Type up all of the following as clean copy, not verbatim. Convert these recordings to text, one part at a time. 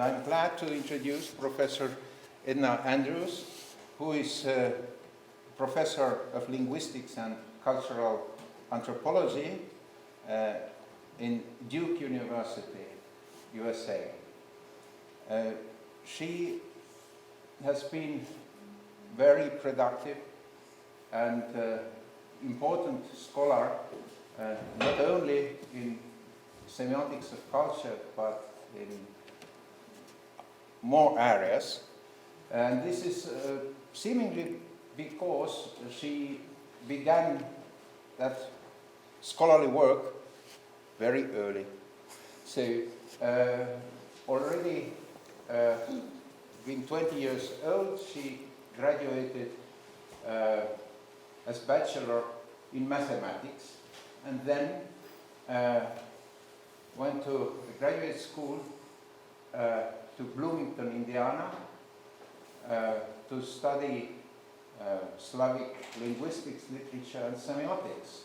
I'm glad to introduce Professor Edna Andrews, who is Professor of Linguistics and Cultural Anthropology in Duke University, USA. She has been very productive and important scholar, not only in semiotics of culture, but in more areas. And this is seemingly because she began that scholarly work very early. So already being 20 years old, she graduated as bachelor in mathematics, and then went to a graduate school to Bloomington, Indiana, to study Slavic linguistics, literature, and semiotics.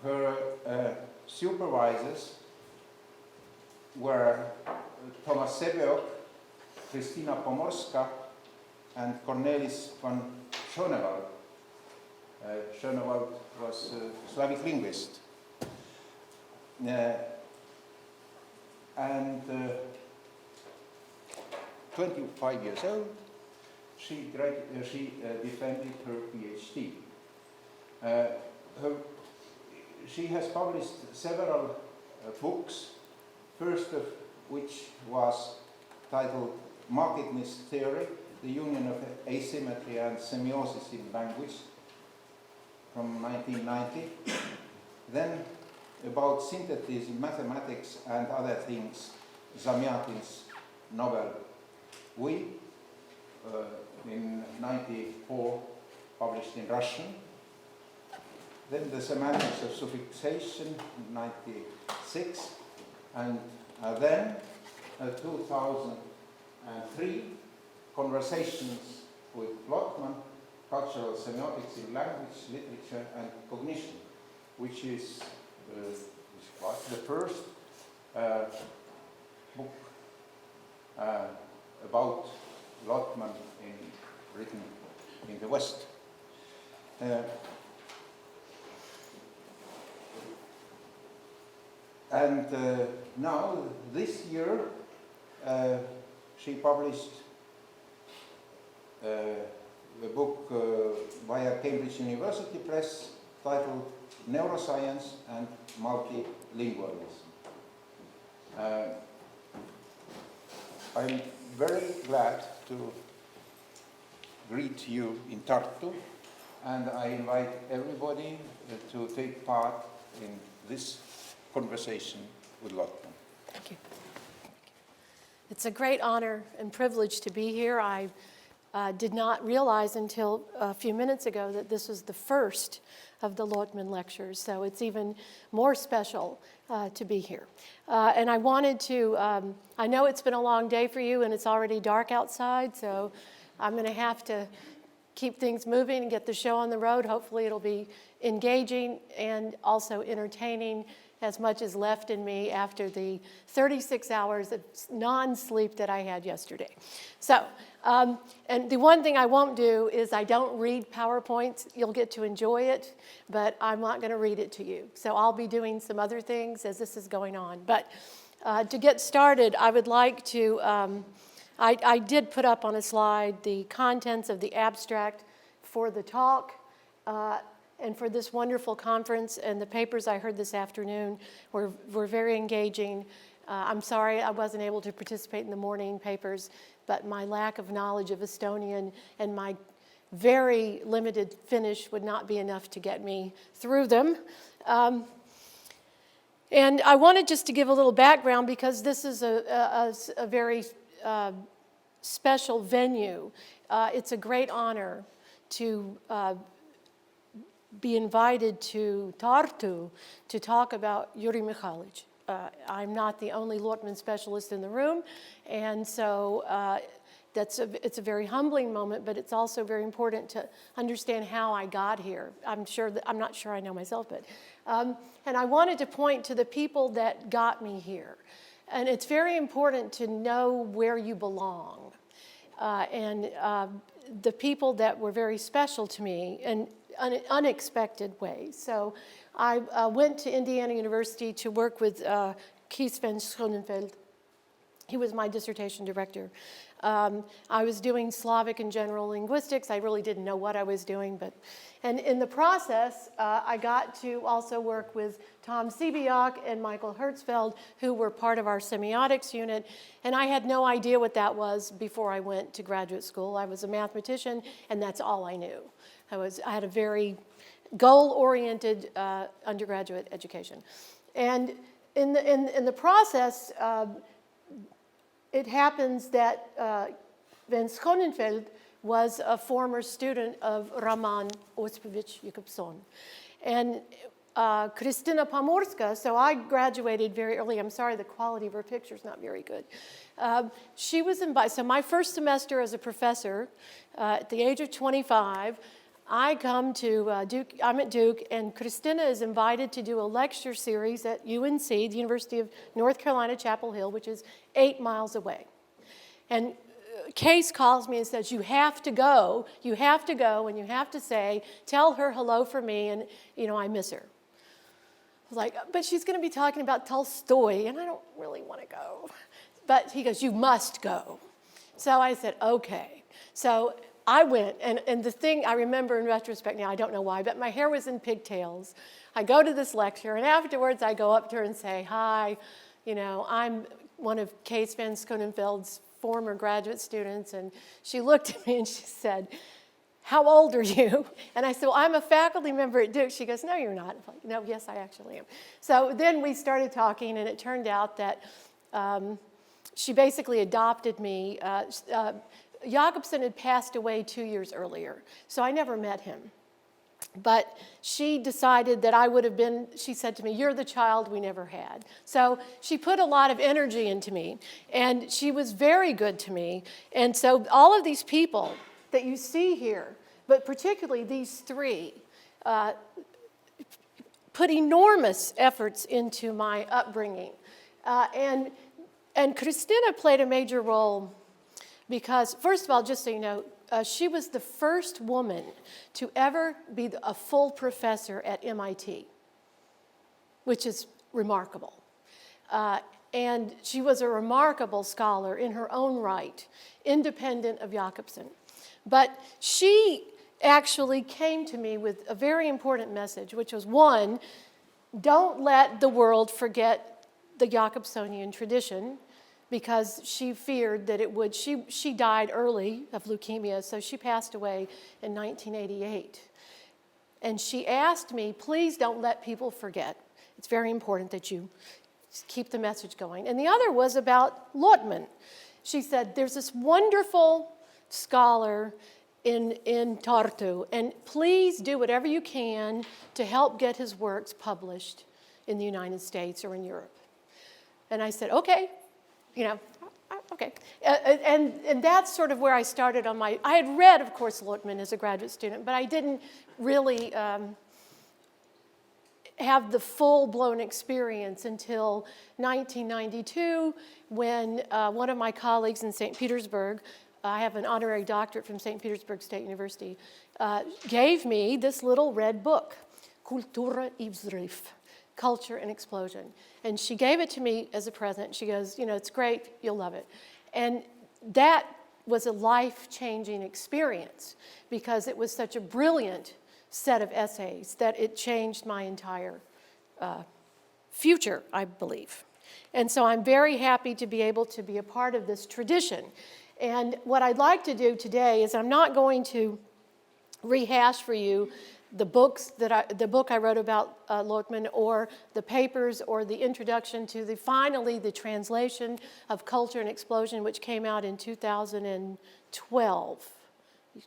Her supervisors were Thomas Sebeok, Kristina Pomorska, and Cornelis van Schonewald. Schonewald was a Slavic linguist. And 25 years old, she defended her PhD. She has published several books, first of which was titled Markedness Theory, the Union of Asymmetry and Semiosis in Language, from 1990. Then about synthetism, mathematics, and other things, Zamyatin's novel We, in 94, published in Russian. Then the Semantics of Suffixation, in 96, and then 2003, Conversations with Lotman, Cultural Semiotics in Language, Literature, and Cognition, which was the first book about Lotman written in the West. Now, this year, she published a book via Cambridge University Press titled Neuroscience and Multilingualism. I'm very glad to greet you in Tartu, and I invite everybody to take part in this conversation with Lotman. Thank you. It's a great honor and privilege to be here. I did not realize until a few minutes ago that this was the first of the Lotman Lectures, so it's even more special to be here. And I wanted to, I know it's been a long day for you and it's already dark outside, so I'm going to have to keep things moving and get the show on the road. Hopefully it'll be engaging and also entertaining. As much is left in me after the 36 hours of non-sleep that I had yesterday. So, and the one thing I won't do is I don't read PowerPoints. You'll get to enjoy it, but I'm not going to read it to you. So I'll be doing some other things as this is going on. But to get started, I would like to, I did put up on a slide the contents of the abstract for the talk. And for this wonderful conference, and the papers I heard this afternoon were very engaging. I'm sorry I wasn't able to participate in the morning papers, but my lack of knowledge of Estonian and my very limited Finnish would not be enough to get me through them. And I wanted just to give a little background because this is a very special venue. It's a great honor to be invited to Tartu to talk about Juri Mihalich. I'm not the only Lotman specialist in the room, and so it's a very humbling moment, but it's also very important to understand how I got here. I'm not sure I know myself, but and I wanted to point to the people that got me here. And it's very important to know where you belong. The people that were very special to me in unexpected ways. So I went to Indiana University to work with Kees van Schonenveld. He was my dissertation director. I was doing Slavic and general linguistics. I really didn't know what I was doing, and in the process, I got to also work with Thomas Sebeok and Michael Hertzfeld, who were part of our semiotics unit, and I had no idea what that was before I went to graduate school. I was a mathematician, and that's all I knew. I had a very goal-oriented undergraduate education, and in the process. It happens that Van Schonenveld was a former student of Roman Ospevich Jakobson. And Kristina Pomorska, so I graduated very early. I'm sorry, the quality of her picture is not very good. She was invited. So my first semester as a professor, at the age of 25, I come to Duke, I'm at Duke, and Kristina is invited to do a lecture series at UNC, the University of North Carolina, Chapel Hill, which is 8 miles away. And Case calls me and says, you have to go, and you have to say, tell her hello for me, and, I miss her. I was like, but she's going to be talking about Tolstoy, and I don't really want to go. But he goes, you must go. So I said, okay. So I went, and the thing I remember in retrospect now, I don't know why, but my hair was in pigtails. I go to this lecture, and afterwards I go up to her and say, hi, I'm one of Kees van Schonenveld's former graduate students, and she looked at me and she said, how old are you? And I said, well, I'm a faculty member at Duke. She goes, no, you're not. I'm like, no, yes, I actually am. So then we started talking, and it turned out that she basically adopted me. Jakobson had passed away 2 years earlier, so I never met him. But she decided that I would have been, she said to me, you're the child we never had. So she put a lot of energy into me, and she was very good to me. And so all of these people that you see here, but particularly these three, put enormous efforts into my upbringing. And Kristina played a major role because, first of all, just so you know, she was the first woman to ever be a full professor at MIT, which is remarkable. And she was a remarkable scholar in her own right, independent of Jakobson. But she actually came to me with a very important message, which was, one, don't let the world forget the Jakobsonian tradition, because she feared that it would. She died early of leukemia, so she passed away in 1988. And she asked me, please don't let people forget. It's very important that you keep the message going. And the other was about Lotman. She said, there's this wonderful scholar in Tartu, and please do whatever you can to help get his works published in the United States or in Europe. And I said, okay. Okay. And that's sort of where I started on I had read, of course, Lotman as a graduate student, but I didn't really have the full-blown experience until 1992 when one of my colleagues in St. Petersburg, I have an honorary doctorate from St. Petersburg State University, gave me this little red book, Kultura i Vzryv, Culture and Explosion. And she gave it to me as a present. She goes, it's great, you'll love it. And that was a life-changing experience because it was such a brilliant set of essays that it changed my entire future, I believe. And so I'm very happy to be able to be a part of this tradition. And what I'd like to do today is I'm not going to rehash for you the book I wrote about Lotman, or the papers, or the introduction to finally the translation of Culture and Explosion, which came out in 2012,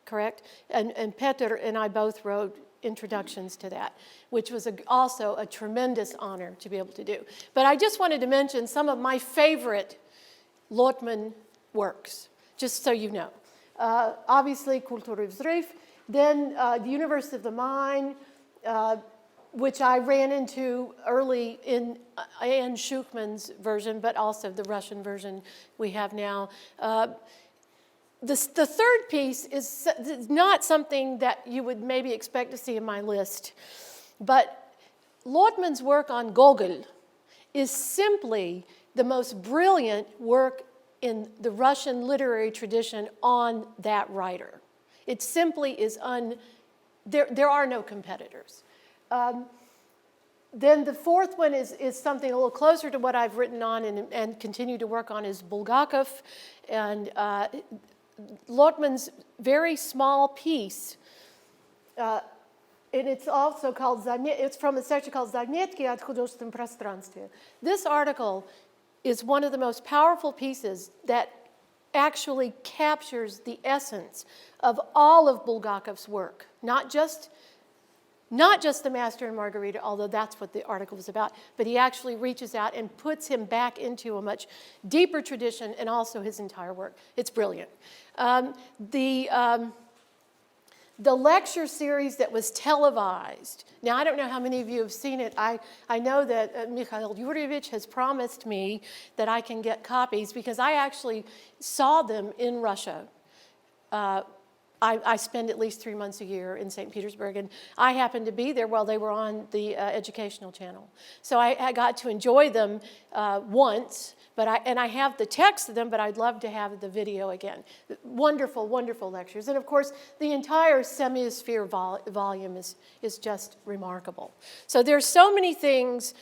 correct? And Peter and I both wrote introductions to that, which was also a tremendous honor to be able to do. But I just wanted to mention some of my favorite Lotman works, just so you know. Obviously, Kultura i Vzryv. Then the Universe of the Mind, which I ran into early in Anne Schuchman's version, but also the Russian version we have now. The third piece is not something that you would maybe expect to see in my list, but Lotman's work on Gogol is simply the most brilliant work in the Russian literary tradition on that writer. It simply is there are no competitors. Then the fourth one is something a little closer to what I've written on and continue to work on is Bulgakov. And Lotman's very small piece, and it's also called, it's from a section called Zametki о художественном пространстве. This article is one of the most powerful pieces that actually captures the essence of all of Bulgakov's work, not just the Master and Margarita, although that's what the article was about, but he actually reaches out and puts him back into a much deeper tradition and also his entire work. It's brilliant. The lecture series that was televised, now I don't know how many of you have seen it. I know that Mikhail Yurievich has promised me that I can get copies because I actually saw them in Russia. I spend at least 3 months a year in St. Petersburg, and I happened to be there while they were on the educational channel. So I got to enjoy them once, and I have the text of them, but I'd love to have the video again. Wonderful, wonderful lectures. And of course, the entire semiosphere volume is just remarkable. So there's so many things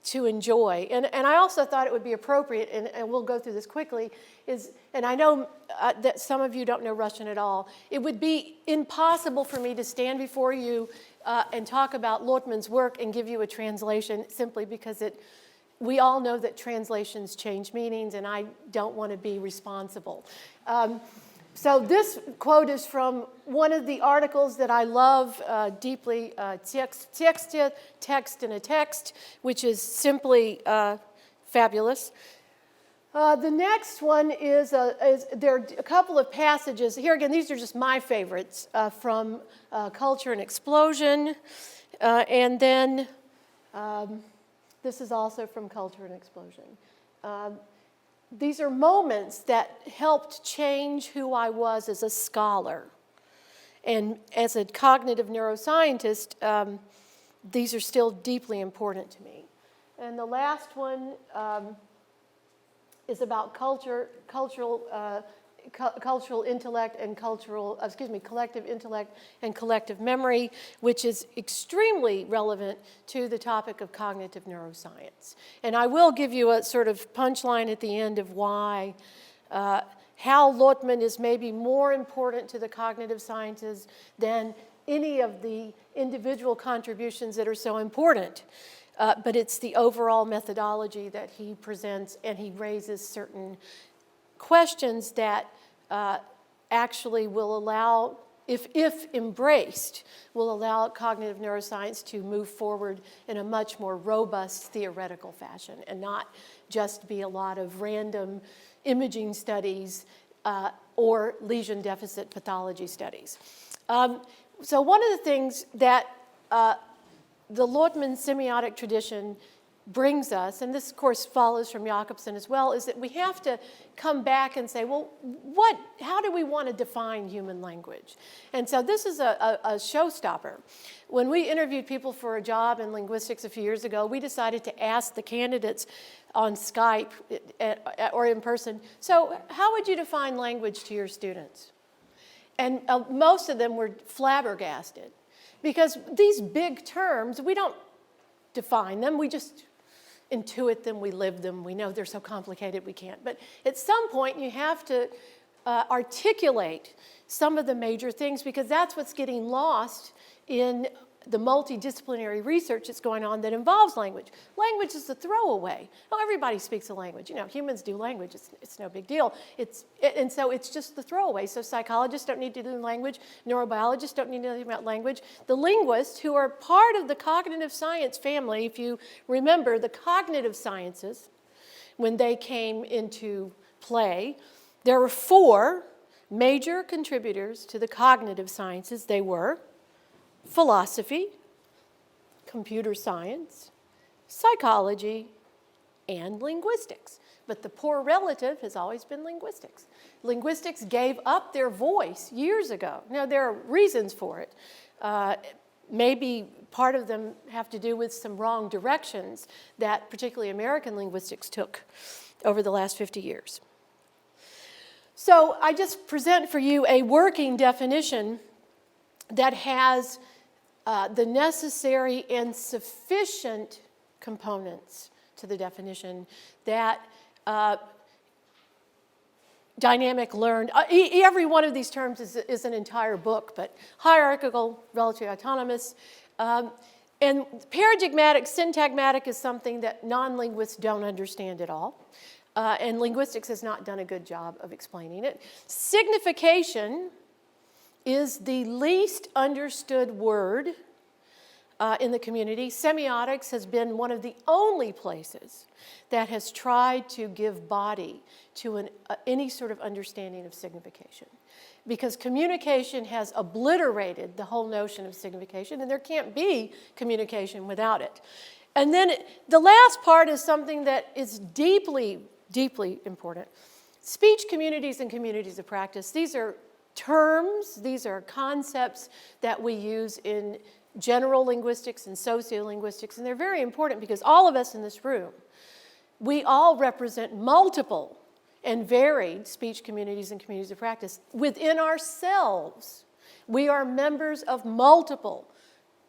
to enjoy. And I also thought it would be appropriate, and we'll go through this quickly, and I know that some of you don't know Russian at all. It would be impossible for me to stand before you and talk about Lotman's work and give you a translation simply because we all know that translations change meanings, and I don't want to be responsible. So this quote is from one of the articles that I love deeply, Text in a Text, which is simply fabulous. The next one is there are a couple of passages. Here again, these are just my favorites from Culture and Explosion. And then this is also from Culture and Explosion. These are moments that helped change who I was as a scholar. And as a cognitive neuroscientist, these are still deeply important to me. And the last one is about cultural intellect and collective intellect and collective memory, which is extremely relevant to the topic of cognitive neuroscience. And I will give you a sort of punchline at the end of why, how Lotman is maybe more important to the cognitive sciences than any of the individual contributions that are so important. But it's the overall methodology that he presents, and he raises certain questions that actually will allow, if embraced, will allow cognitive neuroscience to move forward in a much more robust theoretical fashion and not just be a lot of random imaging studies or lesion deficit pathology studies. So one of the things that the Lotman semiotic tradition brings us, and this, of course, follows from Jakobson as well, is that we have to come back and say, well, how do we want to define human language? And so this is a showstopper. When we interviewed people for a job in linguistics a few years ago, we decided to ask the candidates on Skype or in person, so how would you define language to your students? And most of them were flabbergasted. Because these big terms, we don't define them, we just intuit them, we live them, we know they're so complicated we can't. But at some point you have to articulate some of the major things because that's what's getting lost in the multidisciplinary research that's going on that involves language. Language is a throwaway. Oh, everybody speaks a language. You know, humans do language. It's no big deal. And so it's just the throwaway. So psychologists don't need to do language. Neurobiologists don't need to know anything about language. The linguists, who are part of the cognitive science family, if you remember the cognitive sciences, when they came into play, there were 4 major contributors to the cognitive sciences. They were philosophy, computer science, psychology, and linguistics. But the poor relative has always been linguistics. Linguistics gave up their voice years ago. Now, there are reasons for it. Maybe part of them have to do with some wrong directions that particularly American linguistics took over the last 50 years. So I just present for you a working definition that has the necessary and sufficient components to the definition that dynamic learned, every one of these terms is an entire book, but hierarchical, relatively autonomous, and paradigmatic, syntagmatic is something that non-linguists don't understand at all, and linguistics has not done a good job of explaining it. Signification is the least understood word in the community. Semiotics has been one of the only places that has tried to give body to any sort of understanding of signification, because communication has obliterated the whole notion of signification, and there can't be communication without it. And then the last part is something that is deeply, deeply important. Speech communities and communities of practice, these are terms, these are concepts that we use in general linguistics and sociolinguistics, and they're very important because all of us in this room, we all represent multiple and varied speech communities and communities of practice. Within ourselves, we are members of multiple.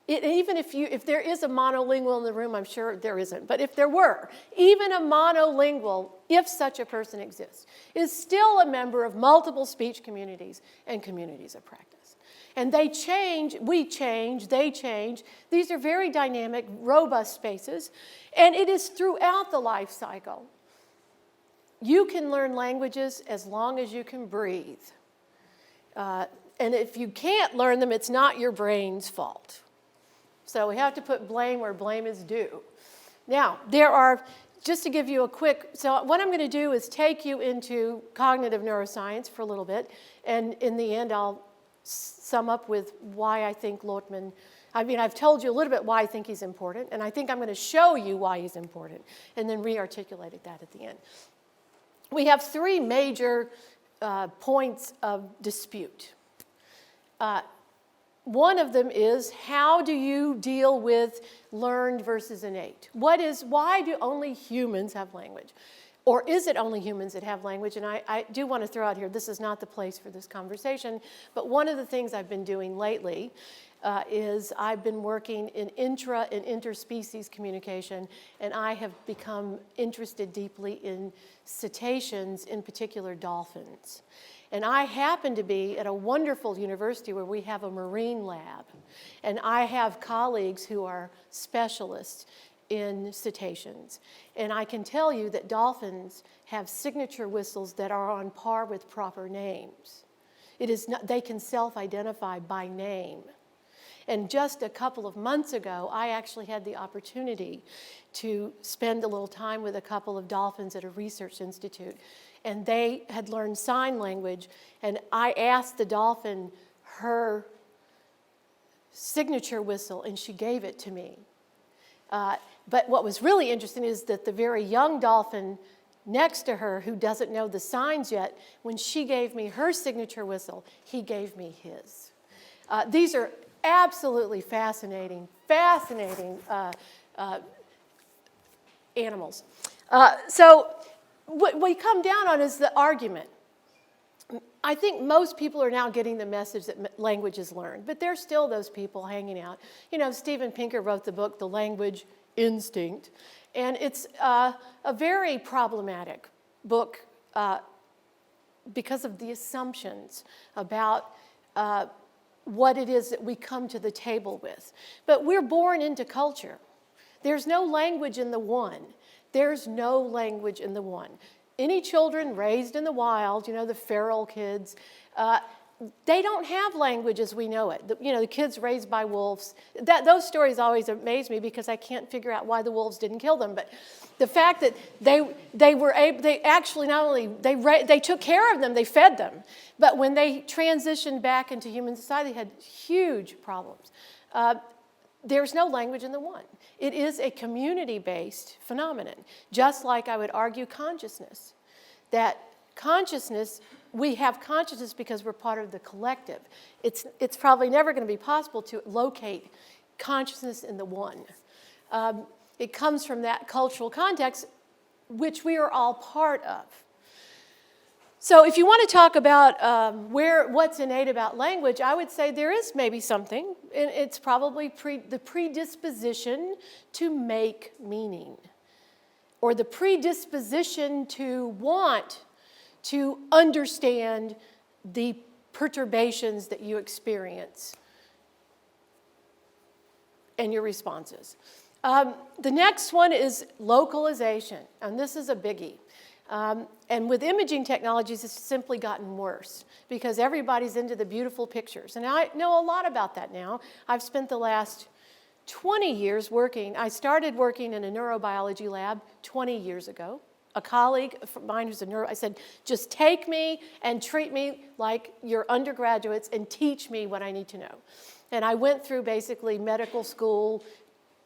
Even if there is a monolingual in the room, I'm sure there isn't, but if there were, even a monolingual, if such a person exists, is still a member of multiple speech communities and communities of practice. And they change, we change, they change. These are very dynamic, robust spaces, and it is throughout the life cycle. You can learn languages as long as you can breathe. And if you can't learn them, it's not your brain's fault. So we have to put blame where blame is due. Now, there are, just to give you a quick, so what I'm going to do is take you into cognitive neuroscience for a little bit, and in the end I'll sum up with why I think Lotman, I've told you a little bit why I think he's important, and I think I'm going to show you why he's important, and then re-articulated that at the end. We have three major points of dispute. One of them is, how do you deal with learned versus innate? Why do only humans have language? Or is it only humans that have language? And I do want to throw out here, this is not the place for this conversation, but one of the things I've been doing lately is I've been working in intra and interspecies communication, and I have become interested deeply in cetaceans, in particular dolphins. And I happen to be at a wonderful university where we have a marine lab, and I have colleagues who are specialists in cetaceans. And I can tell you that dolphins have signature whistles that are on par with proper names. It is not, they can self-identify by name. And just a couple of months ago, I actually had the opportunity to spend a little time with a couple of dolphins at a research institute. And they had learned sign language, and I asked the dolphin her signature whistle, and she gave it to me. But what was really interesting is that the very young dolphin next to her, who doesn't know the signs yet, when she gave me her signature whistle, he gave me his. These are absolutely fascinating animals. So what we come down on is the argument. I think most people are now getting the message that language is learned, but there's still those people hanging out. You know, Steven Pinker wrote the book, The Language Instinct, and it's a very problematic book because of the assumptions about what it is that we come to the table with. But we're born into culture. There's no language in the one. There's no language in the one. Any children raised in the wild, you know, the feral kids, they don't have language as we know it. The kids raised by wolves, those stories always amaze me because I can't figure out why the wolves didn't kill them. But the fact that they actually not only, they took care of them, they fed them. But when they transitioned back into human society, they had huge problems. there's no language in the one. It is a community-based phenomenon, just like I would argue consciousness. That consciousness, we have consciousness because we're part of the collective. It's probably never going to be possible to locate consciousness in the one. It comes from that cultural context, which we are all part of. So if you want to talk about what's innate about language, I would say there is maybe something. It's probably the predisposition to make meaning, or the predisposition to want to understand the perturbations that you experience and your responses. The next one is localization, and this is a biggie. And with imaging technologies, it's simply gotten worse because everybody's into the beautiful pictures. And I know a lot about that now. I've spent the last 20 years working. I started working in a neurobiology lab 20 years ago. A colleague of mine who's a neuro, I said, just take me and treat me like you're undergraduates and teach me what I need to know. And I went through basically medical school,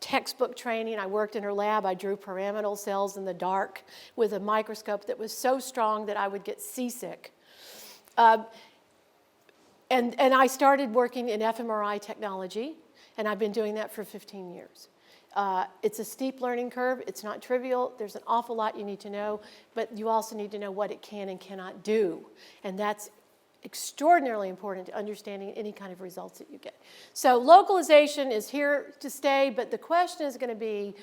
textbook training. I worked in her lab. I drew pyramidal cells in the dark with a microscope that was so strong that I would get seasick. And I started working in fMRI technology, and I've been doing that for 15 years. It's a steep learning curve. It's not trivial. There's an awful lot you need to know, but you also need to know what it can and cannot do. And that's extraordinarily important to understanding any kind of results that you get. So localization is here to stay, but the question is going to be,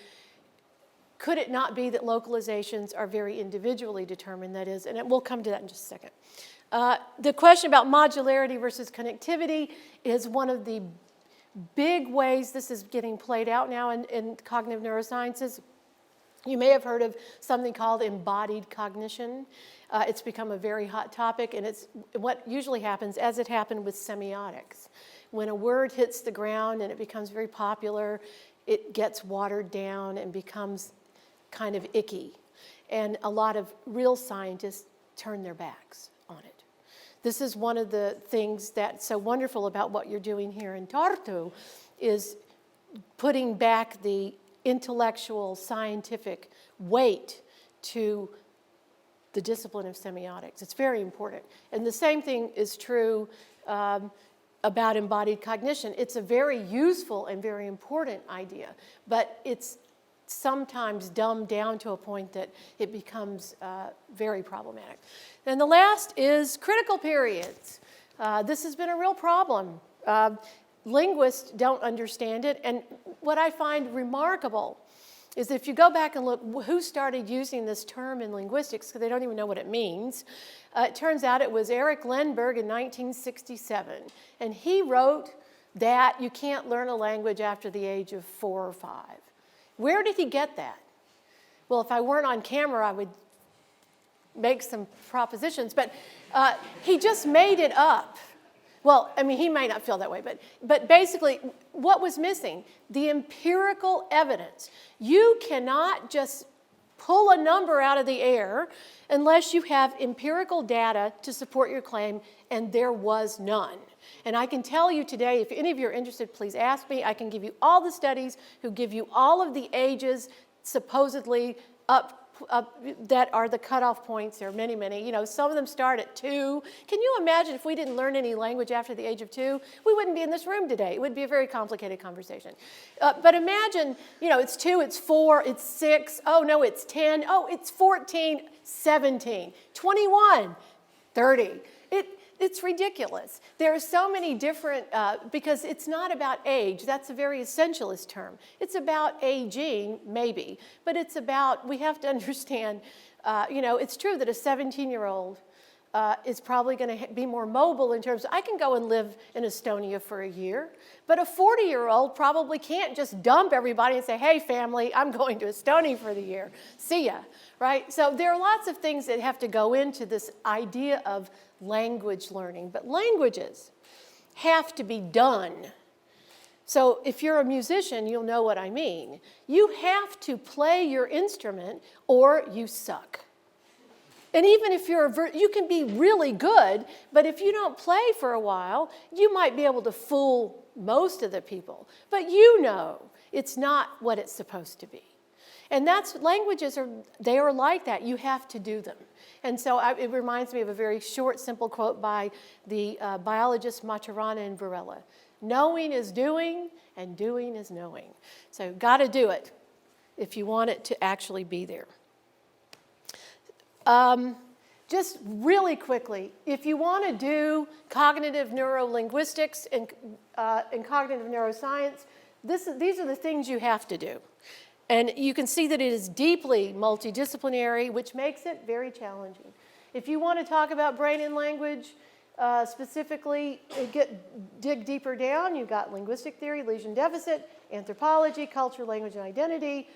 could it not be that localizations are very individually determined? That is, and we'll come to that in just a second. The question about modularity versus connectivity is one of the big ways this is getting played out now in cognitive neurosciences. You may have heard of something called embodied cognition. It's become a very hot topic, and it's what usually happens, as it happened with semiotics. When a word hits the ground and it becomes very popular, it gets watered down and becomes kind of icky. And a lot of real scientists turn their backs on it. This is one of the things that's so wonderful about what you're doing here in Tartu, is putting back the intellectual, scientific weight to the discipline of semiotics. It's very important. And the same thing is true about embodied cognition. It's a very useful and very important idea, but it's sometimes dumbed down to a point that it becomes very problematic. And the last is critical periods. This has been a real problem. Linguists don't understand it, and what I find remarkable is if you go back and look who started using this term in linguistics, because they don't even know what it means, it turns out it was Eric Lindbergh in 1967, and he wrote that you can't learn a language after the age of 4 or 5. Where did he get that? Well, if I weren't on camera, I would make some propositions, but he just made it up. Well, I mean, he might not feel that way, but basically, what was missing? The empirical evidence. You cannot just pull a number out of the air unless you have empirical data to support your claim, and there was none. And I can tell you today, if any of you are interested, please ask me. I can give you all the studies who give you all of the ages supposedly up that are the cutoff points. There are many, many. You know, some of them start at 2. Can you imagine if we didn't learn any language after the age of 2? We wouldn't be in this room today. It would be a very complicated conversation. But imagine, you know, it's 2, it's 4, it's 6. Oh, no, it's 10. Oh, it's 14, 17, 21, 30. It's ridiculous. There are so many different, because it's not about age. That's a very essentialist term. It's about aging, maybe, but it's about, we have to understand, you know, it's true that a 17-year-old is probably going to be more mobile in terms of, I can go and live in Estonia for a year, but a 40-year-old probably can't just dump everybody and say, hey, family, I'm going to Estonia for the year. See ya, right? So there are lots of things that have to go into this idea of language learning, but languages have to be done. So if you're a musician, you'll know what I mean. You have to play your instrument or you suck. And even if you can be really good, but if you don't play for a while, you might be able to fool most of the people. But you know it's not what it's supposed to be. And languages are like that. You have to do them. And so it reminds me of a very short, simple quote by the biologist Maturana and Varela. Knowing is doing, and doing is knowing. So got to do it if you want it to actually be there. Just really quickly, if you want to do cognitive neurolinguistics and cognitive neuroscience, these are the things you have to do. And you can see that it is deeply multidisciplinary, which makes it very challenging. If you want to talk about brain and language, specifically, dig deeper down. You've got linguistic theory, lesion deficit, anthropology, culture, language, and identity.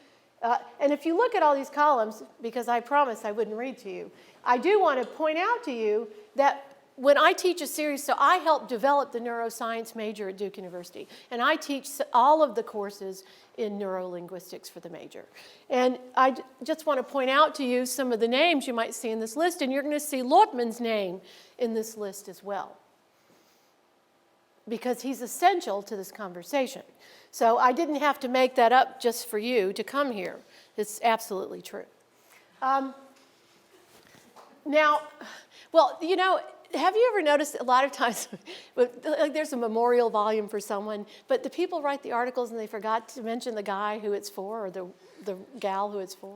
And if you look at all these columns, because I promised I wouldn't read to you, I do want to point out to you that when I teach a series, so I help develop the neuroscience major at Duke University, and I teach all of the courses in neurolinguistics for the major. And I just want to point out to you some of the names you might see in this list, and you're going to see Lotman's name in this list as well, because he's essential to this conversation. So I didn't have to make that up just for you to come here. It's absolutely true. Now, well, you know, have you ever noticed a lot of times, like there's a memorial volume for someone, but the people write the articles and they forgot to mention the guy who it's for or the gal who it's for?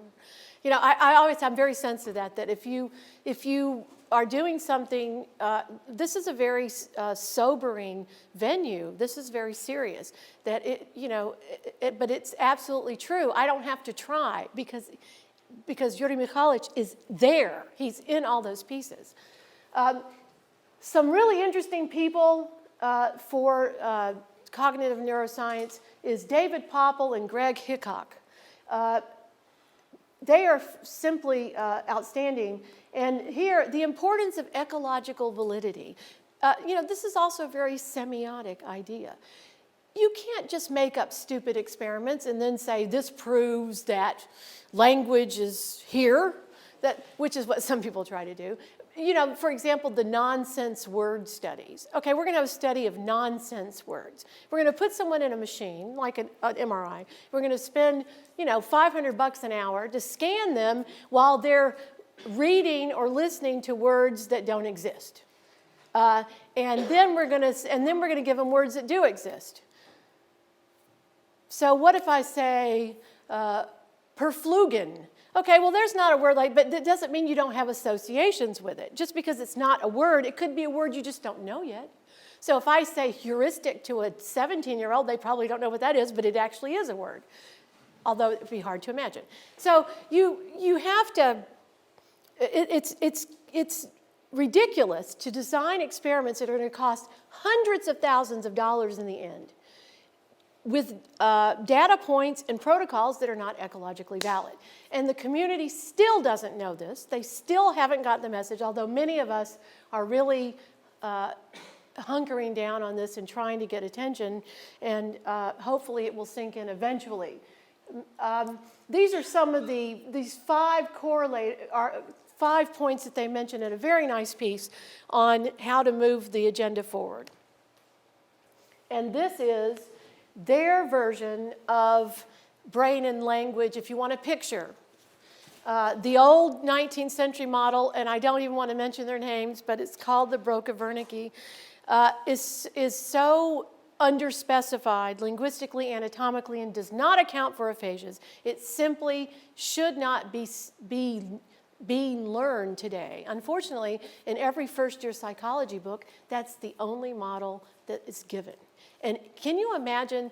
You know, I'm very sensitive to that if you are doing something, this is a very sobering venue. This is very serious. That but it's absolutely true. I don't have to try because Juri Lotman is there. He's in all those pieces. Some really interesting people for cognitive neuroscience is David Popple and Greg Hickok. They are simply outstanding. And here, the importance of ecological validity. This is also a very semiotic idea. You can't just make up stupid experiments and then say, this proves that language is here, which is what some people try to do. For example, the nonsense word studies. Okay, we're going to have a study of nonsense words. We're going to put someone in a machine, like an MRI. We're going to spend, $500 an hour to scan them while they're reading or listening to words that don't exist. And then we're going to give them words that do exist. So what if I say perflugen? Okay, well, there's not a word but that doesn't mean you don't have associations with it. Just because it's not a word, it could be a word you just don't know yet. So if I say heuristic to a 17-year-old, they probably don't know what that is, but it actually is a word, although it would be hard to imagine. So you have to, it's ridiculous to design experiments that are going to cost hundreds of thousands of dollars in the end, with data points and protocols that are not ecologically valid. And the community still doesn't know this. They still haven't got the message, although many of us are really hunkering down on this and trying to get attention, and hopefully it will sink in eventually. These are some of these 5 points that they mentioned in a very nice piece on how to move the agenda forward. And this is their version of brain and language, if you want to picture. The old 19th century model, and I don't even want to mention their names, but it's called the Broca-Wernicke, is so underspecified linguistically, anatomically, and does not account for aphasias. It simply should not be being learned today. Unfortunately, in every first-year psychology book, that's the only model that is given. And can you imagine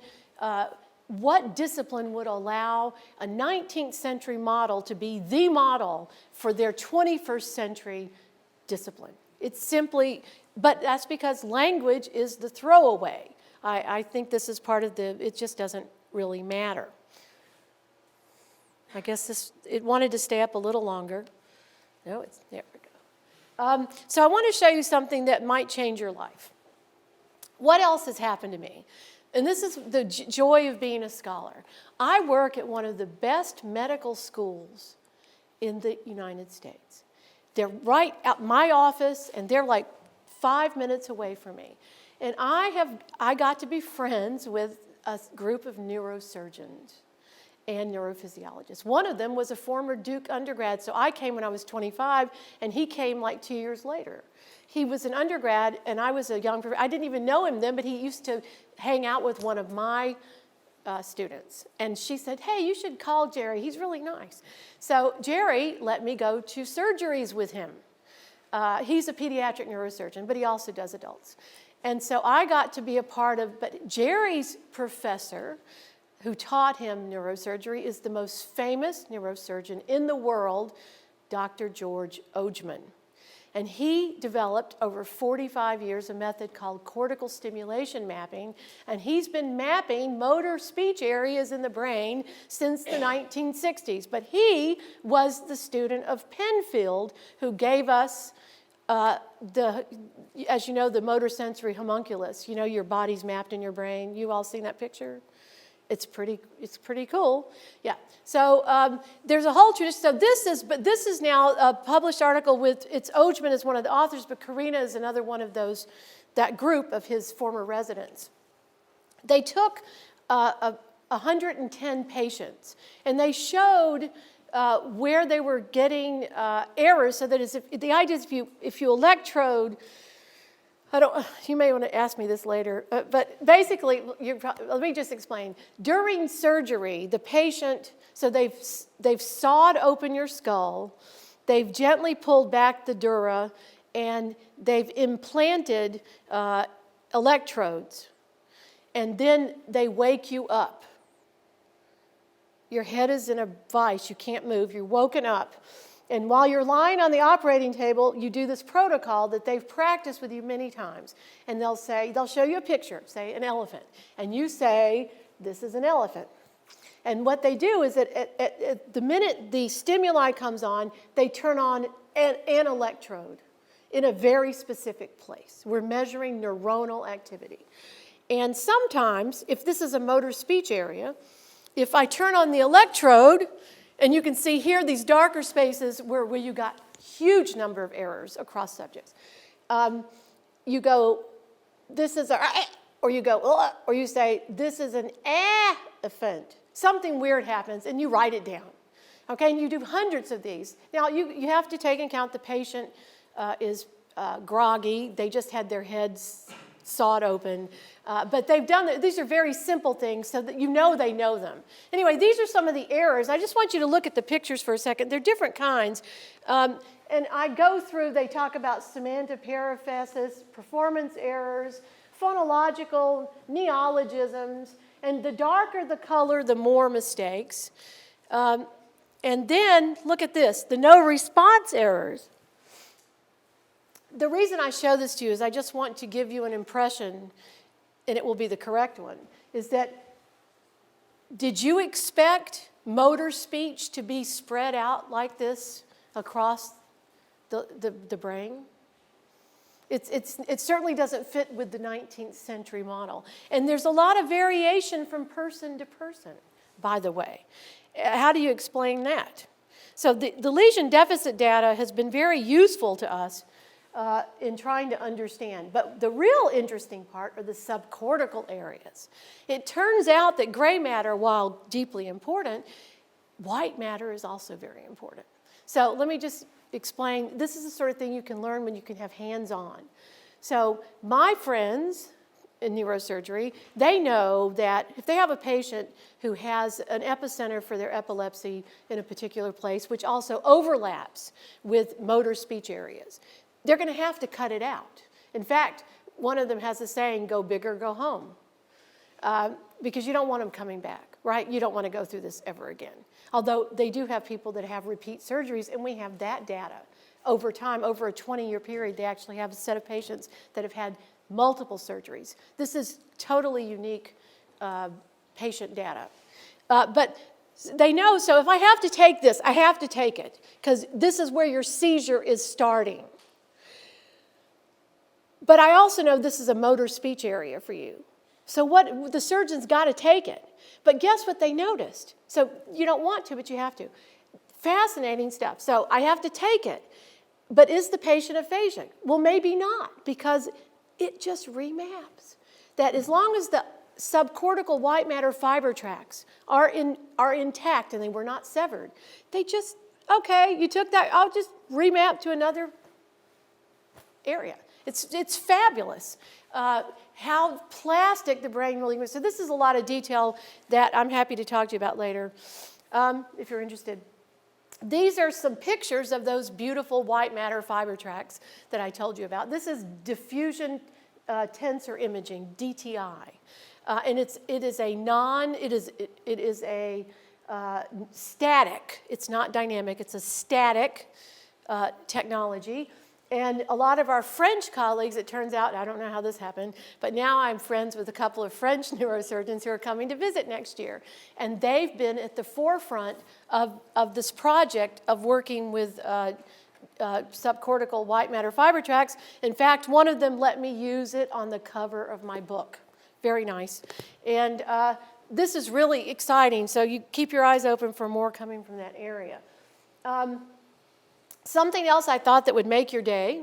what discipline would allow a 19th century model to be the model for their 21st century discipline? It's simply, but that's because language is the throwaway. I think this is part of it just doesn't really matter. I guess it wanted to stay up a little longer. No, there we go. So I want to show you something that might change your life. What else has happened to me? And this is the joy of being a scholar. I work at one of the best medical schools in the United States. They're right at my office, and they're like 5 minutes away from me. And I got to be friends with a group of neurosurgeons and neurophysiologists. One of them was a former Duke undergrad, so I came when I was 25, and he came like 2 years later. He was an undergrad, and I was a young professor. I didn't even know him then, but he used to hang out with one of my students. And she said, hey, you should call Jerry. He's really nice. So Jerry let me go to surgeries with him. He's a pediatric neurosurgeon, but he also does adults. And so I got to be a part of, but Jerry's professor, who taught him neurosurgery, is the most famous neurosurgeon in the world, Dr. George Ojman. And he developed over 45 years a method called cortical stimulation mapping, and he's been mapping motor speech areas in the brain since the 1960s. But he was the student of Penfield who gave us as you know, the motor sensory homunculus. You know, your body's mapped in your brain. You all seen that picture? It's pretty cool. Yeah. So there's a whole tradition. So this is now a published article with, it's Ojman is one of the authors, but Karina is another one of those, that group of his former residents. They took 110 patients, and they showed where they were getting errors, so that is, the idea is if you electrode, you may want to ask me this later, but basically, let me just explain. During surgery, the patient, so they've sawed open your skull, they've gently pulled back the dura, and they've implanted electrodes, and then they wake you up. Your head is in a vice, you can't move, you're woken up. And while you're lying on the operating table, you do this protocol that they've practiced with you many times. And they'll show you a picture, say an elephant. And you say, this is an elephant. And what they do is that at the minute the stimuli comes on, they turn on an electrode in a very specific place. We're measuring neuronal activity. And sometimes, if this is a motor speech area, if I turn on the electrode, and you can see here these darker spaces where you got huge number of errors across subjects. You go, this is or you go, or you say, this is an event. Something weird happens, and you write it down. Okay, and you do hundreds of these. Now, you have to take into account the patient is groggy. They just had their heads sawed open. But they've done, these are very simple things so that you know they know them. Anyway, these are some of the errors. I just want you to look at the pictures for a second. They're different kinds. And I go through, they talk about semantoperiphrasis, performance errors, phonological neologisms, and the darker the color, the more mistakes. And then, look at this, the no response errors. The reason I show this to you is I just want to give you an impression, and it will be the correct one, is that did you expect motor speech to be spread out like this across the brain? It certainly doesn't fit with the 19th century model. And there's a lot of variation from person to person, by the way. How do you explain that? So the lesion deficit data has been very useful to us in trying to understand. But the real interesting part are the subcortical areas. It turns out that gray matter, while deeply important, white matter is also very important. So let me just explain. This is the sort of thing you can learn when you can have hands-on. So my friends in neurosurgery, they know that if they have a patient who has an epicenter for their epilepsy in a particular place, which also overlaps with motor speech areas, they're going to have to cut it out. In fact, one of them has a saying, go big or go home, because you don't want them coming back, right? You don't want to go through this ever again. Although they do have people that have repeat surgeries, and we have that data. Over time, over a 20-year period, they actually have a set of patients that have had multiple surgeries. This is totally unique patient data. But they know, so if I have to take this, I have to take it, because this is where your seizure is starting. But I also know this is a motor speech area for you. So the surgeon's got to take it. But guess what they noticed? So you don't want to, but you have to. Fascinating stuff. So I have to take it. But is the patient aphasic? Well, maybe not, because it just remaps. That as long as the subcortical white matter fiber tracts are intact and they were not severed, they just, okay, you took that, I'll just remap to another area. It's fabulous how plastic the brain really is. So this is a lot of detail that I'm happy to talk to you about later if you're interested. These are some pictures of those beautiful white matter fiber tracts that I told you about. This is diffusion tensor imaging, DTI. And it is a static, it's not dynamic, it's a static technology. And a lot of our French colleagues, it turns out, I don't know how this happened, but now I'm friends with a couple of French neurosurgeons who are coming to visit next year. And they've been at the forefront of this project of working with subcortical white matter fiber tracts. In fact, one of them let me use it on the cover of my book. Very nice. And this is really exciting, so you keep your eyes open for more coming from that area. Something else I thought that would make your day,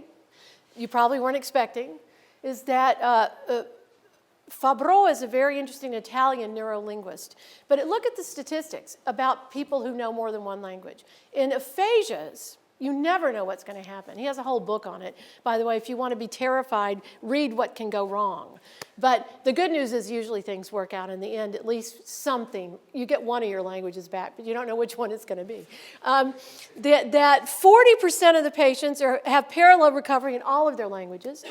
you probably weren't expecting, is that Fabro is a very interesting Italian neurolinguist. But look at the statistics about people who know more than one language. In aphasias, you never know what's going to happen. He has a whole book on it. By the way, if you want to be terrified, read What Can Go Wrong. But the good news is usually things work out in the end, at least something. You get one of your languages back, but you don't know which one it's going to be. That 40% of the patients have parallel recovery in all of their languages,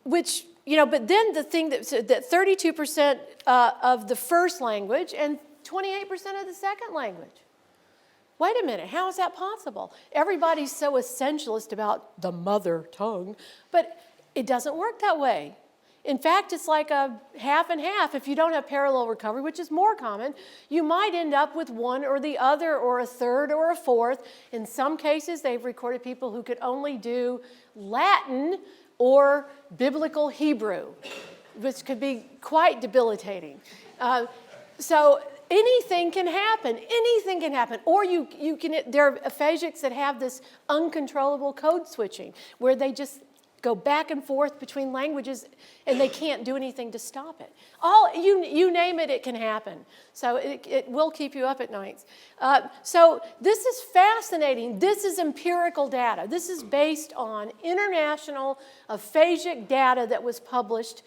which, but then the thing that 32% of the first language and 28% of the second language. Wait a minute, how is that possible? Everybody's so essentialist about the mother tongue, but it doesn't work that way. In fact, it's like a half and half. If you don't have parallel recovery, which is more common, you might end up with one or the other or a third or a fourth. In some cases, they've recorded people who could only do Latin or biblical Hebrew, which could be quite debilitating. So anything can happen. Anything can happen. Or there are aphasics that have this uncontrollable code switching, where they just go back and forth between languages, and they can't do anything to stop it. You name it, it can happen. So it will keep you up at nights. So this is fascinating. This is empirical data. This is based on international aphasic data that was published.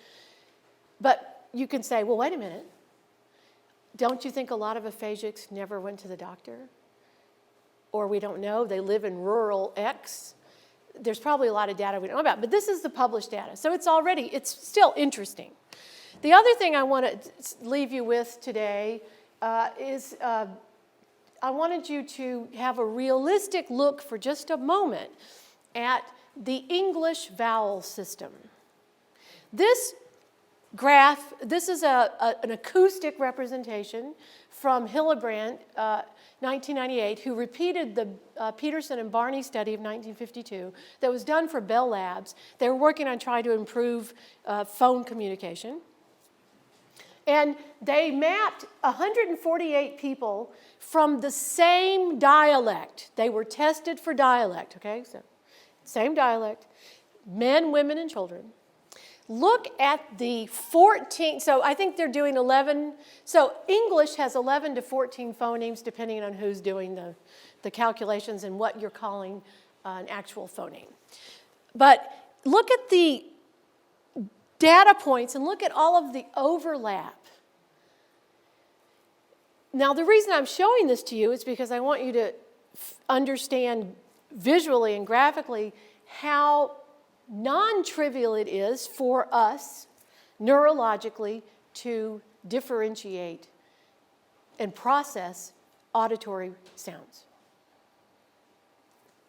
But you can say, well, wait a minute. Don't you think a lot of aphasics never went to the doctor? Or we don't know, they live in rural X? There's probably a lot of data we don't know about, but this is the published data. So it's still interesting. The other thing I want to leave you with today is I wanted you to have a realistic look for just a moment at the English vowel system. This graph, this is an acoustic representation from Hillebrand, 1998, who repeated the Peterson and Barney study of 1952 that was done for Bell Labs. They were working on trying to improve phone communication. And they mapped 148 people from the same dialect. They were tested for dialect, okay? So, same dialect, men, women, and children. Look at the 14, so I think they're doing 11, so English has 11 to 14 phonemes depending on who's doing the calculations and what you're calling an actual phoneme. But look at the data points and look at all of the overlap. Now, the reason I'm showing this to you is because I want you to understand visually and graphically how non-trivial it is for us neurologically to differentiate and process auditory sounds.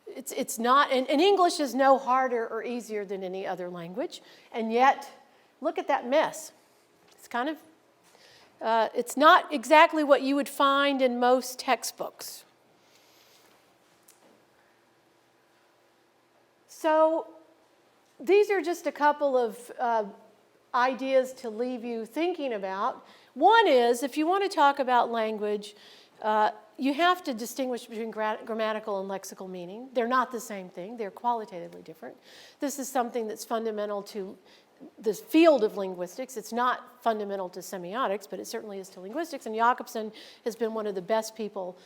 It's not, and English is no harder or easier than any other language, and yet, look at that mess. It's kind of, it's not exactly what you would find in most textbooks. So, these are just a couple of ideas to leave you thinking about. One is, if you want to talk about language, you have to distinguish between grammatical and lexical meaning. They're not the same thing. They're qualitatively different. This is something that's fundamental to the field of linguistics. It's not fundamental to semiotics, but it certainly is to linguistics. And Jakobson has been one of the best people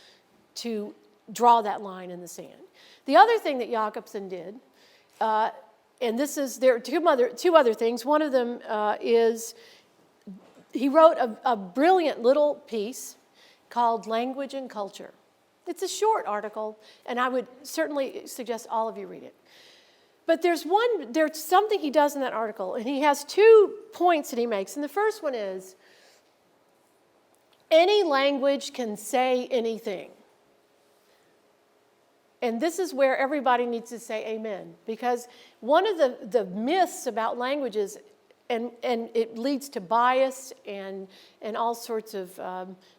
to draw that line in the sand. The other thing that Jakobson did, and there are two other things. One of them is he wrote a brilliant little piece called Language and Culture. It's a short article, and I would certainly suggest all of you read it. But there's something he does in that article, and he has 2 points that he makes. And the first one is, any language can say anything. And this is where everybody needs to say amen, because one of the myths about languages, and it leads to bias and all sorts of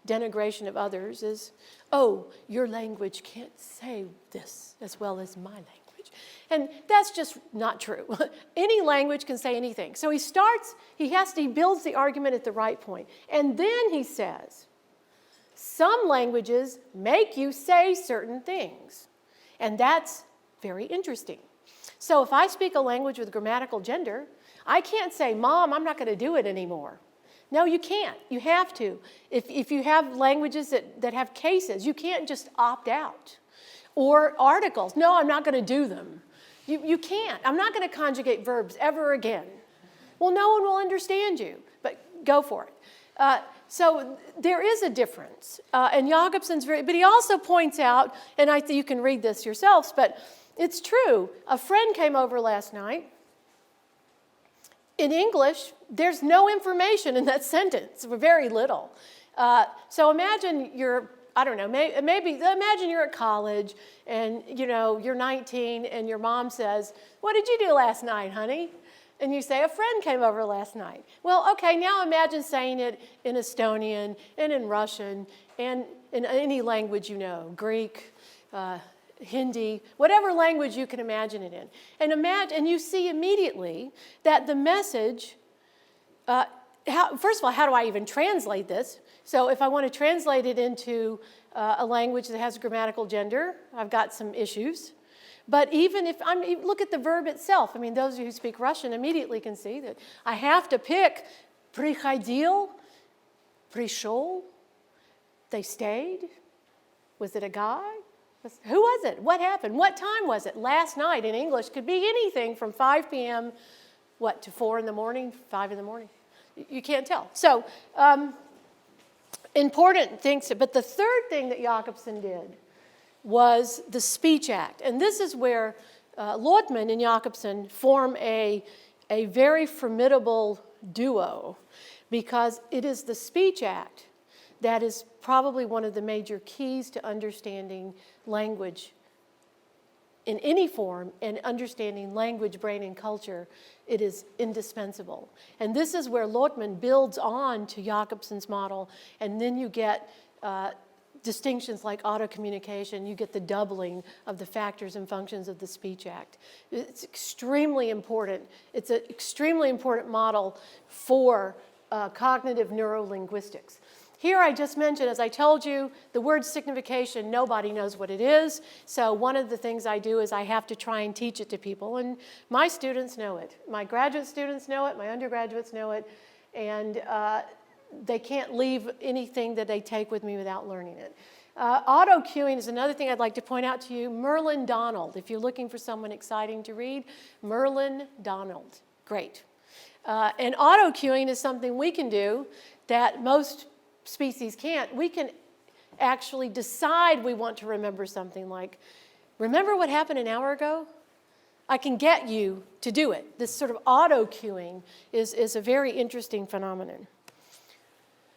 denigration of others, is, oh, your language can't say this as well as my language. And that's just not true. Any language can say anything. So he builds the argument at the right point. And then he says, some languages make you say certain things. And that's very interesting. So if I speak a language with grammatical gender, I can't say, Mom, I'm not going to do it anymore. No, you can't. You have to. If you have languages that have cases, you can't just opt out. Or articles. No, I'm not going to do them. You can't. I'm not going to conjugate verbs ever again. Well, no one will understand you, but go for it. So there is a difference. And Jakobson's but he also points out, and I think you can read this yourselves, but it's true. A friend came over last night. In English, there's no information in that sentence, very little. So imagine imagine you're at college and, you're 19 and your mom says, what did you do last night, honey? And you say, a friend came over last night. Well, okay, now imagine saying it in Estonian and in Russian and in any language you know, Greek, Hindi, whatever language you can imagine it in. And you see immediately that the message, first of all, how do I even translate this? So if I want to translate it into a language that has grammatical gender, I've got some issues. But even if look at the verb itself. I mean, those of you who speak Russian immediately can see that I have to pick приходил, пришел, they stayed. Was it a guy? Who was it? What happened? What time was it? Last night in English could be anything from 5 p.m., to 4 in the morning, 5 in the morning. You can't tell. So important things. But the third thing that Jakobson did was the Speech Act. And this is where Lotman and Jakobson form a very formidable duo, because it is the Speech Act that is probably one of the major keys to understanding language in any form, and understanding language, brain, and culture. It is indispensable. And this is where Lotman builds on to Jakobson's model, and then you get distinctions like auto-communication. You get the doubling of the factors and functions of the Speech Act. It's extremely important. It's an extremely important model for cognitive neurolinguistics. Here I just mentioned, as I told you, the word signification, nobody knows what it is. So one of the things I do is I have to try and teach it to people. And my students know it. My graduate students know it. My undergraduates know it. And they can't leave anything that they take with me without learning it. Auto-cueing is another thing I'd like to point out to you. Merlin Donald. If you're looking for someone exciting to read, Merlin Donald. Great. And auto-cueing is something we can do that most species can't. We can actually decide we want to remember something, like, remember what happened an hour ago? I can get you to do it. This sort of auto-cueing is a very interesting phenomenon.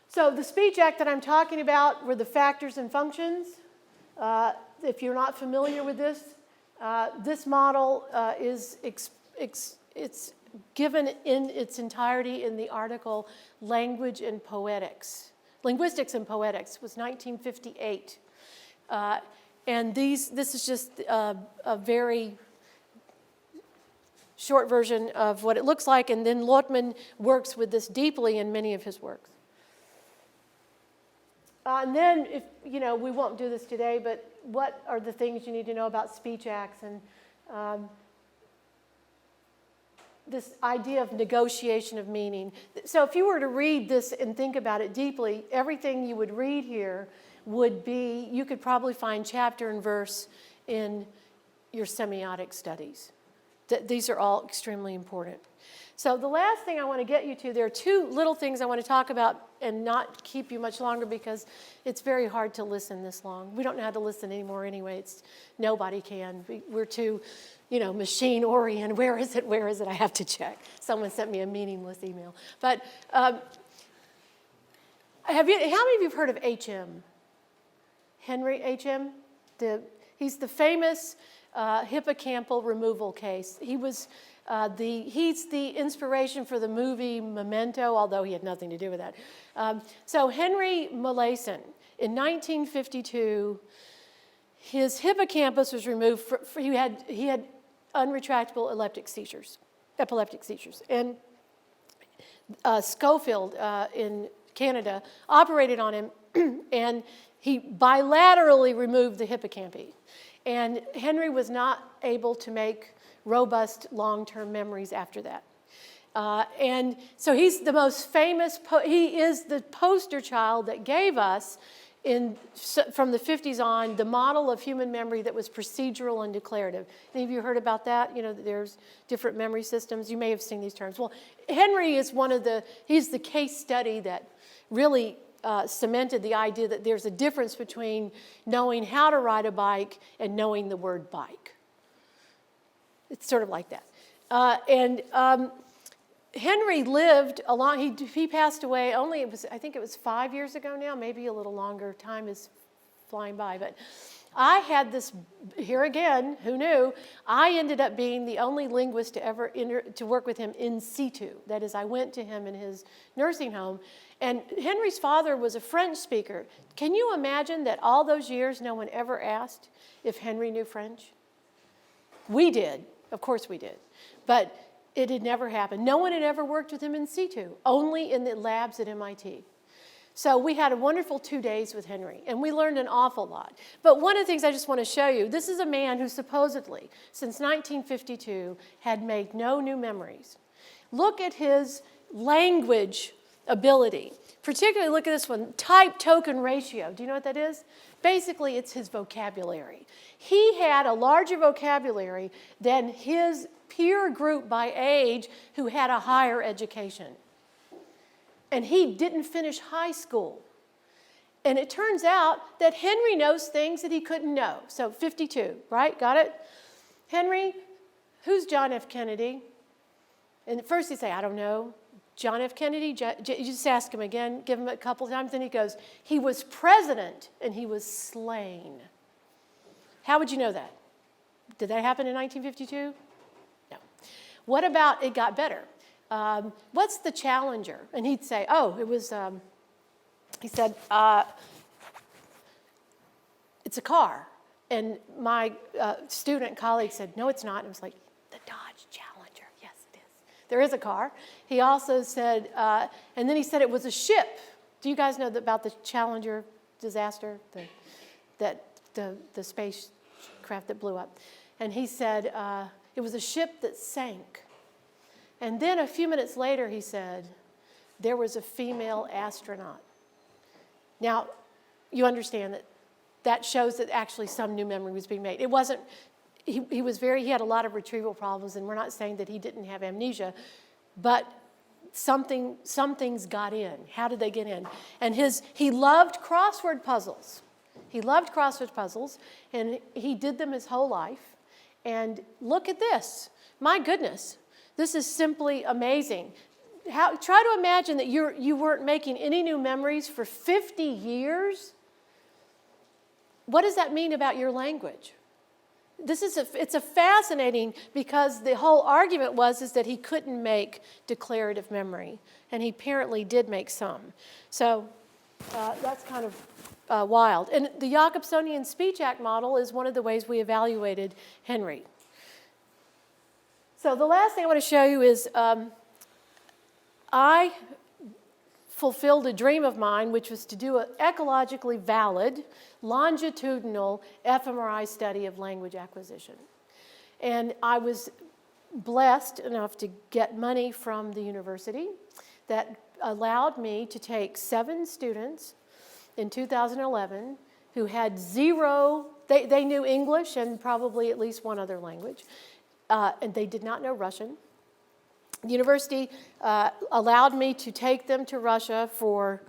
So the Speech Act that I'm talking about were the factors and functions. If you're not familiar with this model it's given in its entirety in the article Language and Poetics. Linguistics and Poetics was 1958. And this is just a very short version of what it looks like, and then Lotman works with this deeply in many of his works. And then, if we won't do this today, but what are the things you need to know about speech acts and this idea of negotiation of meaning. So if you were to read this and think about it deeply, everything you would read here would be, you could probably find chapter and verse in your semiotic studies. These are all extremely important. So the last thing I want to get you to, there are two little things I want to talk about and not keep you much longer because it's very hard to listen this long. We don't know how to listen anymore anyway. Nobody can. We're too, machine oriented. Where is it? Where is it? I have to check. Someone sent me a meaningless email. But how many of you have heard of H.M.? Henry H.M.? He's the famous hippocampal removal case. He's the inspiration for the movie Memento, although he had nothing to do with that. So Henry Molaison, in 1952, his hippocampus was removed. He had unretractable epileptic seizures. And Schofield in Canada operated on him, and he bilaterally removed the hippocampi. And Henry was not able to make robust long-term memories after that. And so he's the most famous, he is the poster child that gave us, from the 50s on, the model of human memory that was procedural and declarative. Any of you heard about that? There's different memory systems. You may have seen these terms. Well, Henry is he's the case study that really cemented the idea that there's a difference between knowing how to ride a bike and knowing the word bike. It's sort of like that. Henry lived a long, he passed away only, I think it was 5 years ago now, maybe a little longer. Time is flying by. But I had this, here again, who knew, I ended up being the only linguist to ever to work with him in situ. That is, I went to him in his nursing home. And Henry's father was a French speaker. Can you imagine that all those years no one ever asked if Henry knew French? We did. Of course we did. But it had never happened. No one had ever worked with him in situ, only in the labs at MIT. So we had a wonderful 2 days with Henry, and we learned an awful lot. But one of the things I just want to show you, this is a man who supposedly, since 1952, had made no new memories. Look at his language ability. Particularly, look at this one, type-token ratio. Do you know what that is? Basically, it's his vocabulary. He had a larger vocabulary than his peer group by age who had a higher education. And he didn't finish high school. And it turns out that Henry knows things that he couldn't know. So 52, right? Got it? Henry, who's John F. Kennedy? And at first he'd say, I don't know. John F. Kennedy, you just ask him again, give him a couple of times, and he goes, he was president and he was slain. How would you know that? Did that happen in 1952? No. What about it got better? What's the Challenger? And he'd say, oh, it was, he said, it's a car. And my student colleague said, no, it's not. And it was like, the Dodge Challenger. Yes, it is. There is a car. He also said, and then he said it was a ship. Do you guys know about the Challenger disaster? The spacecraft that blew up. And he said it was a ship that sank. And then a few minutes later, he said, there was a female astronaut. Now, you understand that shows that actually some new memory was being made. It wasn't, he had a lot of retrieval problems, and we're not saying that he didn't have amnesia, but some things got in. How did they get in? And he loved crossword puzzles. He loved crossword puzzles, and he did them his whole life. And look at this. My goodness. This is simply amazing. Try to imagine that you weren't making any new memories for 50 years. What does that mean about your language? It's a fascinating, because the whole argument is that he couldn't make declarative memory, and he apparently did make some. So that's kind of wild. And the Jacobsonian speech act model is one of the ways we evaluated Henry. So the last thing I want to show you is I fulfilled a dream of mine, which was to do an ecologically valid, longitudinal fMRI study of language acquisition. And I was blessed enough to get money from the university that allowed me to take 7 students in 2011 who had zero, they knew English and probably at least one other language, and they did not know Russian. The university allowed me to take them to Russia for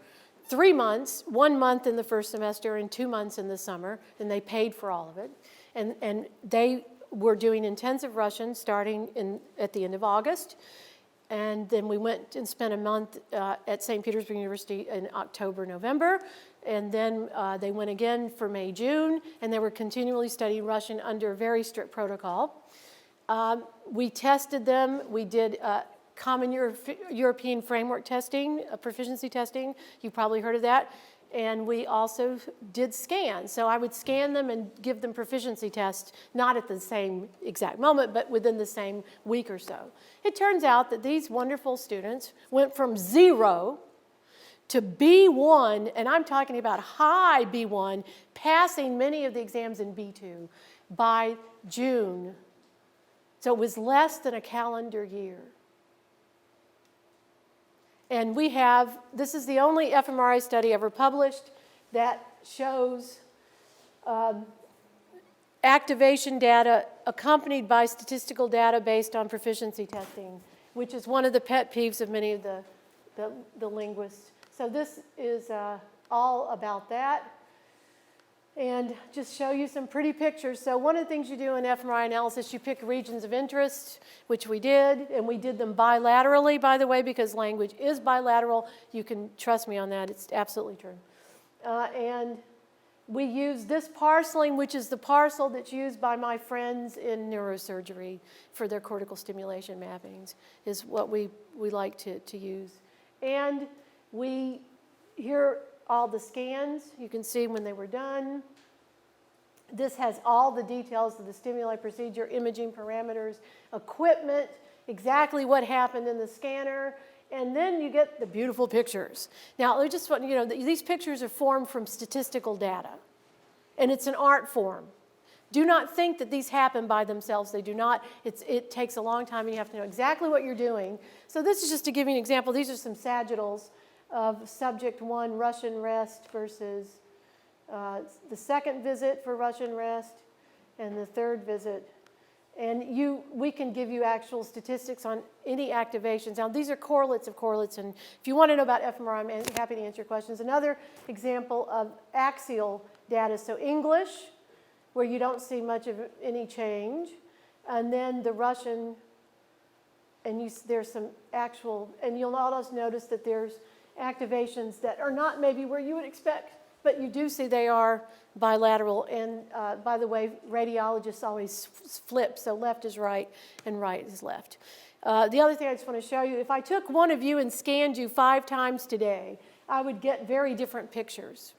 3 months, 1 month in the first semester and 2 months in the summer, and they paid for all of it. And they were doing intensive Russian starting at the end of August. And then we went and spent a month at St. Petersburg University in October, November. And then they went again for May, June, and they were continually studying Russian under a very strict protocol. We tested them. We did common European framework testing, proficiency testing. You've probably heard of that. And we also did scans. So I would scan them and give them proficiency tests, not at the same exact moment, but within the same week or so. It turns out that these wonderful students went from 0 to B1, and I'm talking about high B1, passing many of the exams in B2 by June. So it was less than a calendar year. And we have, this is the only fMRI study ever published that shows activation data accompanied by statistical data based on proficiency testing, which is one of the pet peeves of many of the linguists. So this is all about that. And just show you some pretty pictures. So one of the things you do in fMRI analysis, you pick regions of interest, which we did, and we did them bilaterally, by the way, because language is bilateral. You can trust me on that. It's absolutely true. And we use this parceling, which is the parcel that's used by my friends in neurosurgery for their cortical stimulation mappings, is what we like to use. And here all the scans. You can see when they were done. This has all the details of the stimuli procedure, imaging parameters, equipment, exactly what happened in the scanner, and then you get the beautiful pictures. Now, I just want you know that these pictures are formed from statistical data, and it's an art form. Do not think that these happen by themselves. They do not. It takes a long time, and you have to know exactly what you're doing. So this is just to give you an example. These are some sagittals of subject 1, Russian rest, versus the second visit for Russian rest and the third visit. And we can give you actual statistics on any activations. Now, these are correlates of correlates, and if you want to know about fMRI, I'm happy to answer your questions. Another example of axial data, so English, where you don't see much of any change, and then the Russian, and there's some actual, and you'll also notice that there's activations that are not maybe where you would expect, but you do see they are bilateral. And by the way, radiologists always flip, so left is right and right is left. The other thing I just want to show you, if I took one of you and scanned you 5 times today, I would get very different pictures.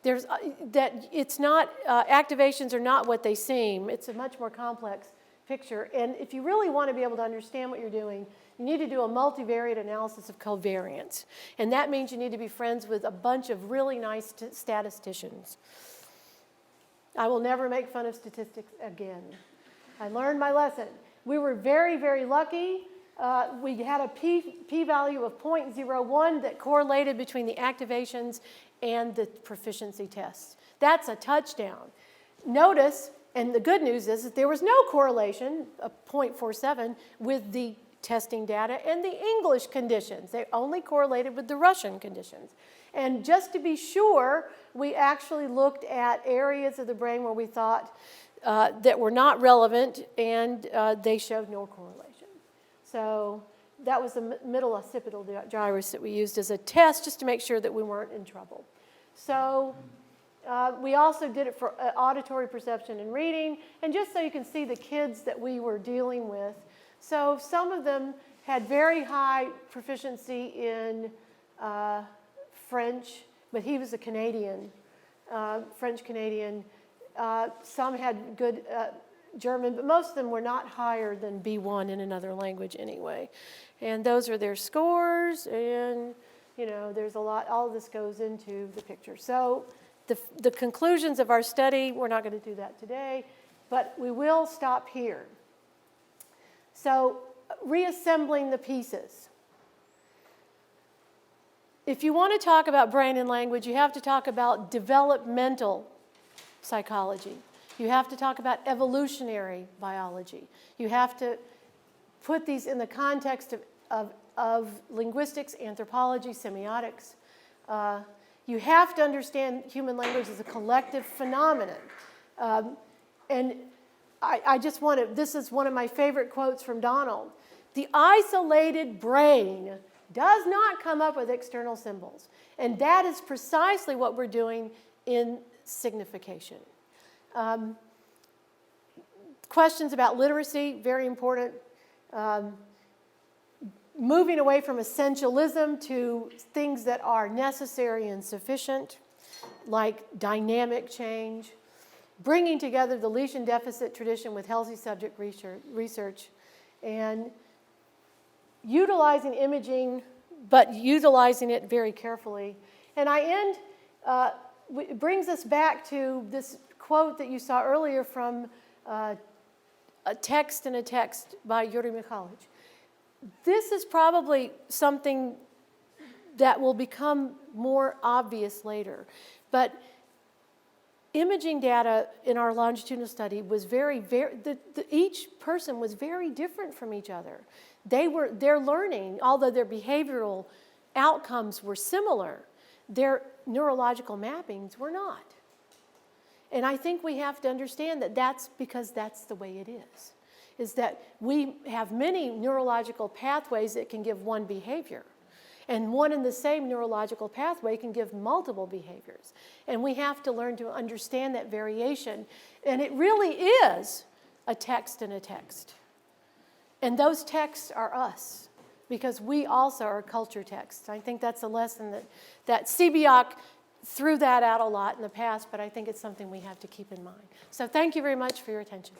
It's not, activations are not what they seem. It's a much more complex picture. And if you really want to be able to understand what you're doing, you need to do a multivariate analysis of covariance. And that means you need to be friends with a bunch of really nice statisticians. I will never make fun of statistics again. I learned my lesson. We were very, very lucky. We had a p-value of 0.01 that correlated between the activations and the proficiency tests. That's a touchdown. Notice, and the good news is that there was no correlation, of 0.47, with the testing data and the English conditions. They only correlated with the Russian conditions. And just to be sure, we actually looked at areas of the brain where we thought that were not relevant, and they showed no correlation. So that was the middle occipital gyrus that we used as a test just to make sure that we weren't in trouble. So we also did it for auditory perception and reading, and just so you can see the kids that we were dealing with. So some of them had very high proficiency in French, but he was a Canadian, French-Canadian. Some had good German, but most of them were not higher than B1 in another language anyway. And those are their scores, and You know, there's a lot, all of this goes into the picture. So the conclusions of our study, we're not going to do that today, but we will stop here. So reassembling the pieces. If you want to talk about brain and language, you have to talk about developmental psychology. You have to talk about evolutionary biology. You have to put these in the context of linguistics, anthropology, semiotics. You have to understand human language as a collective phenomenon. And I just want to, this is one of my favorite quotes from Donald. The isolated brain does not come up with external symbols. And that is precisely what we're doing in signification. Questions about literacy, very important. Moving away from essentialism to things that are necessary and sufficient, like dynamic change. Bringing together the lesion deficit tradition with healthy subject research, and utilizing imaging, but utilizing it very carefully. And I end, it brings us back to this quote that you saw earlier from A Text in a Text by Juri Lotman. This is probably something that will become more obvious later. But imaging data in our longitudinal study was each person was very different from each other. Their learning, although their behavioral outcomes were similar, their neurological mappings were not. And I think we have to understand that that's because that's the way it is that we have many neurological pathways that can give one behavior. And one and the same neurological pathway can give multiple behaviors. And we have to learn to understand that variation. And it really is a text in a text. And those texts are us, because we also are culture texts. I think that's a lesson that Sebeok threw that out a lot in the past, but I think it's something we have to keep in mind. So thank you very much for your attention.